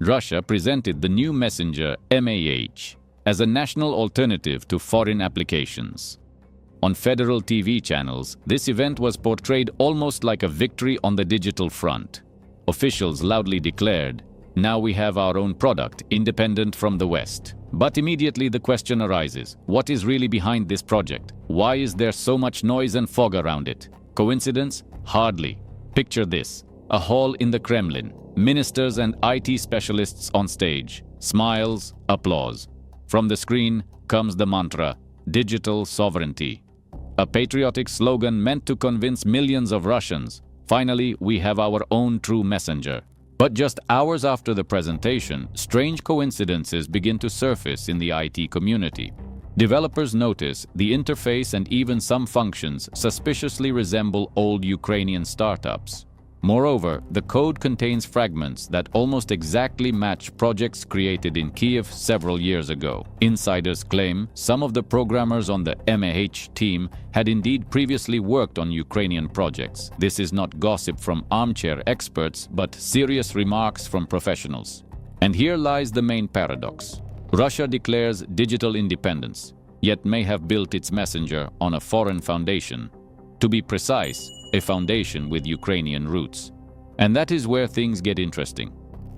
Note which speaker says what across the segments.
Speaker 1: Russia presented the new messenger MAH as a national alternative to foreign applications. On federal TV channels, this event was portrayed almost like a victory on the digital front. Officials loudly declared, "Now we have our own product, independent from the West." But immediately the question arises, what is really behind this project? Why is there so much noise and fog around it? Coincidence? Hardly. Picture this: a hall in the Kremlin, ministers and IT specialists on stage, smiles, applause. From the screen comes the mantra, digital sovereignty. A patriotic slogan meant to convince millions of Russians. Finally, we have our own true messenger. But just hours after the presentation, strange coincidences begin to surface in the IT community. Developers notice the interface and even some functions suspiciously resemble old Ukrainian startups. Moreover, the code contains fragments that almost exactly match projects created in Kiev several years ago. Insiders claim some of the programmers on the MAH team had indeed previously worked on Ukrainian projects. This is not gossip from armchair experts, but serious remarks from professionals. And here lies the main paradox. Russia declares digital independence, yet may have built its messenger on a foreign foundation. To be precise, a foundation with Ukrainian roots. And that is where things get interesting.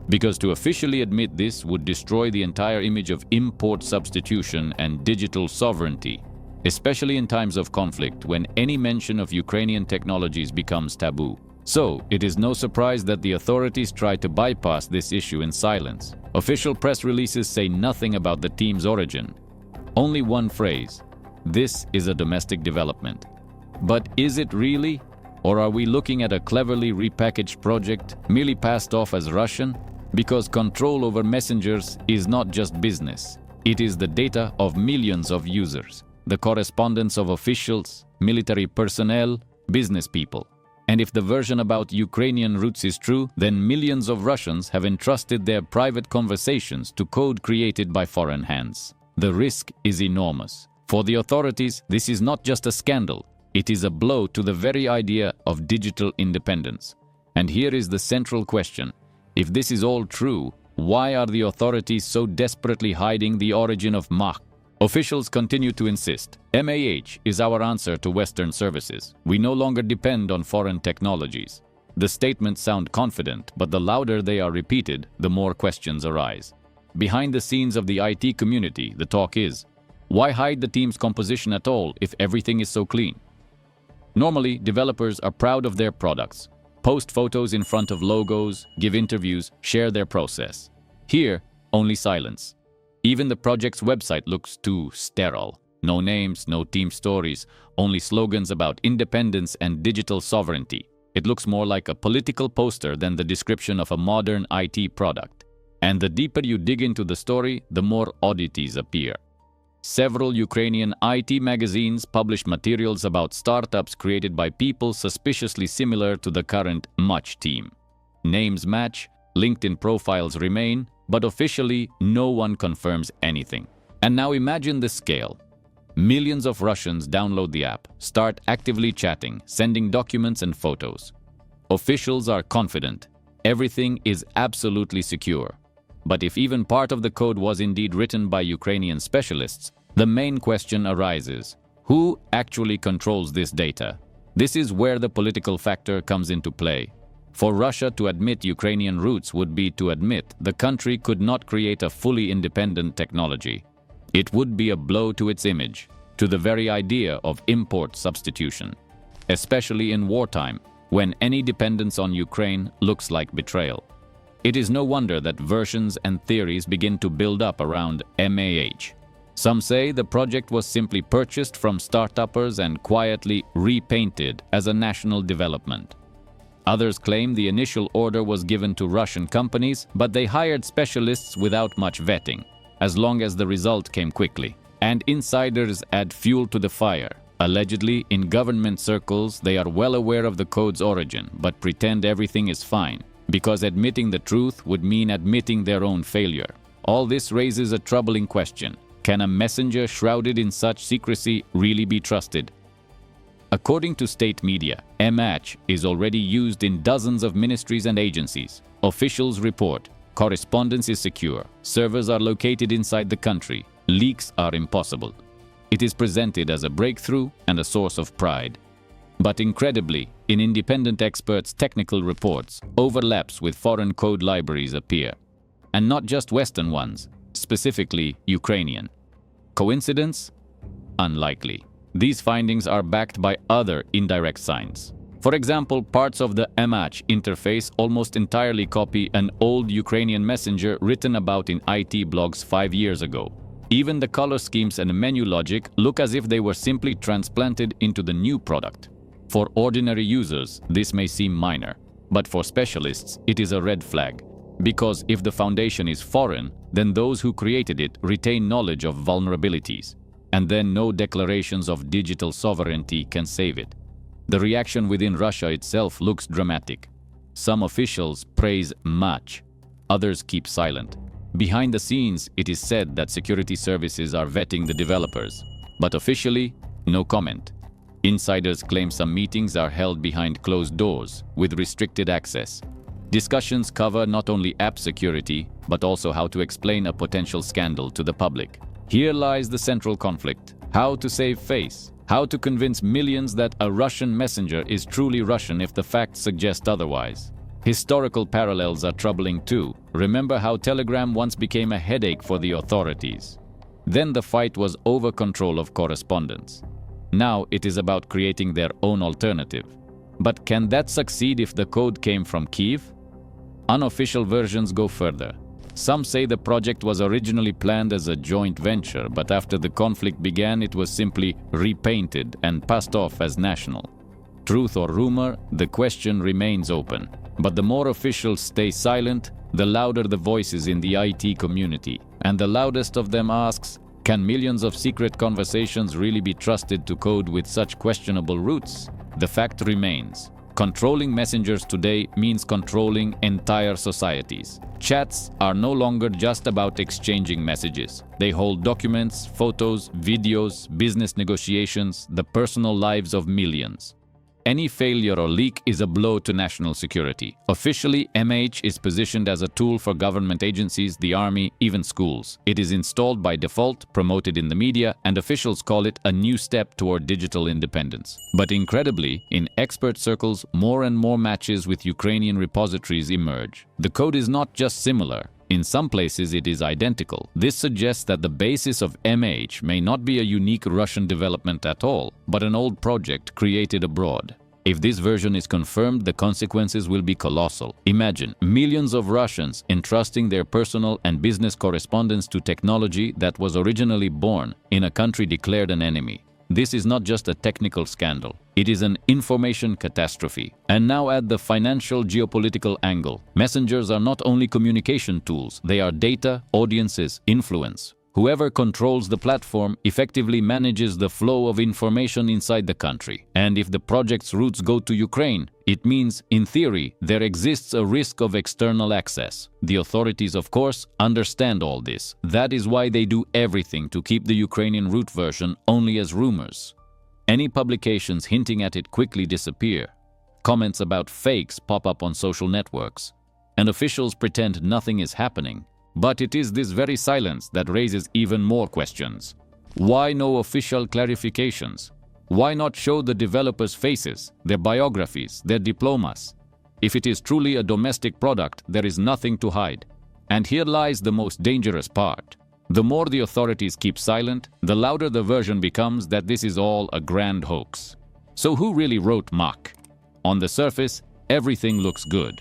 Speaker 1: Because to officially admit this would destroy the entire image of import substitution and digital sovereignty, especially in times of conflict when any mention of Ukrainian technologies becomes taboo. So, it is no surprise that the authorities try to bypass this issue in silence. Official press releases say nothing about the team's origin. Only one phrase: "This is a domestic development." But is it really? Or are we looking at a cleverly repackaged project merely passed off as Russian? Because control over messengers is not just business. It is the data of millions of users, the correspondence of officials, military personnel, business people. And if the version about Ukrainian roots is true, then millions of Russians have entrusted their private conversations to code created by foreign hands. The risk is enormous. For the authorities, this is not just a scandal. It is a blow to the very idea of digital independence. And here is the central question. If this is all true, why are the authorities so desperately hiding the origin of MAH? Officials continue to insist, MAH is our answer to Western services. We no longer depend on foreign technologies. The statements sound confident, but the louder they are repeated, the more questions arise. Behind the scenes of the IT community, the talk is, why hide the team's composition at all if everything is so clean? Normally, developers are proud of their products, post photos in front of logos, give interviews, share their process. Here, only silence. Even the project's website looks too sterile. No names, no team stories, only slogans about independence and digital sovereignty. It looks more like a political poster than the description of a modern IT product. And the deeper you dig into the story, the more oddities appear. Several Ukrainian IT magazines publish materials about startups created by people suspiciously similar to the current MAH team. Names match, LinkedIn profiles remain, but officially no one confirms anything. And now imagine the scale. Millions of Russians download the app, start actively chatting, sending documents and photos. Officials are confident. Everything is absolutely secure. But if even part of the code was indeed written by Ukrainian specialists, the main question arises: who actually controls this data? This is where the political factor comes into play. For Russia to admit Ukrainian roots would be to admit the country could not create a fully independent technology. It would be a blow to its image, to the very idea of import substitution, especially in wartime, when any dependence on Ukraine looks like betrayal. It is no wonder that versions and theories begin to build up around MAH. Some say the project was simply purchased from startuppers and quietly repainted as a national development. Others claim the initial order was given to Russian companies, but they hired specialists without much vetting, as long as the result came quickly. And insiders add fuel to the fire. Allegedly, in government circles, they are well aware of the code's origin, but pretend everything is fine, because admitting the truth would mean admitting their own failure. All this raises a troubling question. Can a messenger shrouded in such secrecy really be trusted? According to state media, MAH is already used in dozens of ministries and agencies. Officials report Correspondence is secure. Servers are located inside the country. Leaks are impossible. It is presented as a breakthrough and a source of pride. But incredibly, in independent experts' technical reports, overlaps with foreign code libraries appear. And not just Western ones, specifically Ukrainian. Coincidence? Unlikely. These findings are backed by other indirect signs. For example, parts of the MH interface almost entirely copy an old Ukrainian messenger written about in IT blogs 5 years ago. Even the color schemes and menu logic look as if they were simply transplanted into the new product. For ordinary users, this may seem minor, but for specialists, it is a red flag. Because if the foundation is foreign, then those who created it retain knowledge of vulnerabilities, and then no declarations of digital sovereignty can save it. The reaction within Russia itself looks dramatic. Some officials praise much, others keep silent. Behind the scenes, it is said that security services are vetting the developers, but officially, no comment. Insiders claim some meetings are held behind closed doors, with restricted access. Discussions cover not only app security, but also how to explain a potential scandal to the public. Here lies the central conflict: how to save face, how to convince millions that a Russian messenger is truly Russian if the facts suggest otherwise. Historical parallels are troubling too. Remember how Telegram once became a headache for the authorities. Then the fight was over control of correspondence. Now it is about creating their own alternative. But can that succeed if the code came from Kyiv? Unofficial versions go further. Some say the project was originally planned as a joint venture, but after the conflict began, it was simply repainted and passed off as national. Truth or rumor, the question remains open. But the more officials stay silent, the louder the voices in the IT community. And the loudest of them asks, can millions of secret conversations really be trusted to code with such questionable roots? The fact remains. Controlling messengers today means controlling entire societies. Chats are no longer just about exchanging messages. They hold documents, photos, videos, business negotiations, the personal lives of millions. Any failure or leak is a blow to national security. Officially, MH is positioned as a tool for government agencies, the army, even schools. It is installed by default, promoted in the media, and officials call it a new step toward digital independence. But incredibly, in expert circles, more and more matches with Ukrainian repositories emerge. The code is not just similar. In some places, it is identical. This suggests that the basis of MH may not be a unique Russian development at all, but an old project created abroad. If this version is confirmed, the consequences will be colossal. Imagine millions of Russians entrusting their personal and business correspondence to technology that was originally born in a country declared an enemy. This is not just a technical scandal. It is an information catastrophe. And now add the financial geopolitical angle. Messengers are not only communication tools, they are data, audiences, influence. Whoever controls the platform effectively manages the flow of information inside the country. And if the project's roots go to Ukraine, it means, in theory, there exists a risk of external access. The authorities, of course, understand all this. That is why they do everything to keep the Ukrainian root version only as rumors. Any publications hinting at it quickly disappear. Comments about fakes pop up on social networks. And officials pretend nothing is happening. But it is this very silence that raises even more questions. Why no official clarifications? Why not show the developers' faces, their biographies, their diplomas? If it is truly a domestic product, there is nothing to hide. And here lies the most dangerous part. The more the authorities keep silent, the louder the version becomes that this is all a grand hoax. So who really wrote Mach? On the surface, everything looks good.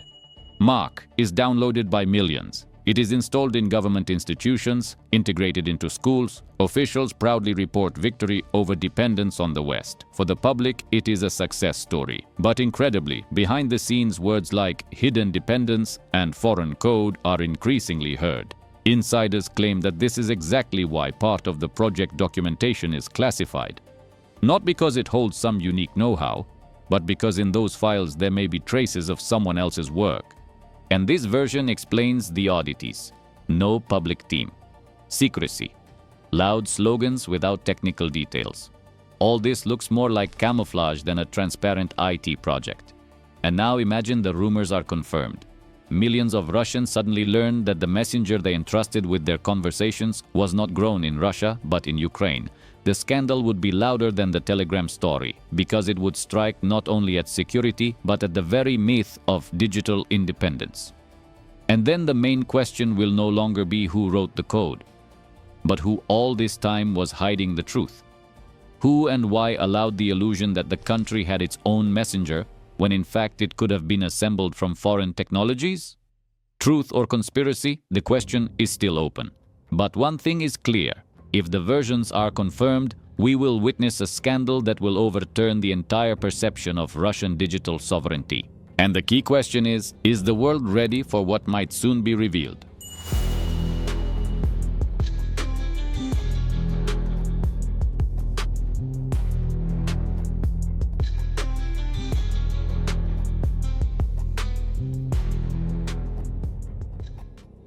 Speaker 1: Mach is downloaded by millions. It is installed in government institutions, integrated into schools. Officials proudly report victory over dependence on the West. For the public, it is a success story. But incredibly, behind the scenes, words like hidden dependence and foreign code are increasingly heard. Insiders claim that this is exactly why part of the project documentation is classified. Not because it holds some unique know-how, but because in those files there may be traces of someone else's work. And this version explains the oddities. No public team. Secrecy. Loud slogans without technical details. All this looks more like camouflage than a transparent IT project. And now imagine the rumors are confirmed. millions of Russians suddenly learned that the messenger they entrusted with their conversations was not grown in Russia but in Ukraine, the scandal would be louder than the Telegram story, because it would strike not only at security but at the very myth of digital independence. And then the main question will no longer be who wrote the code, but who all this time was hiding the truth. Who and why allowed the illusion that the country had its own messenger when in fact it could have been assembled from foreign technologies? Truth or conspiracy? The question is still open. But one thing is clear: if the versions are confirmed, we will witness a scandal that will overturn the entire perception of Russian digital sovereignty. And the key question is the world ready for what might soon be revealed?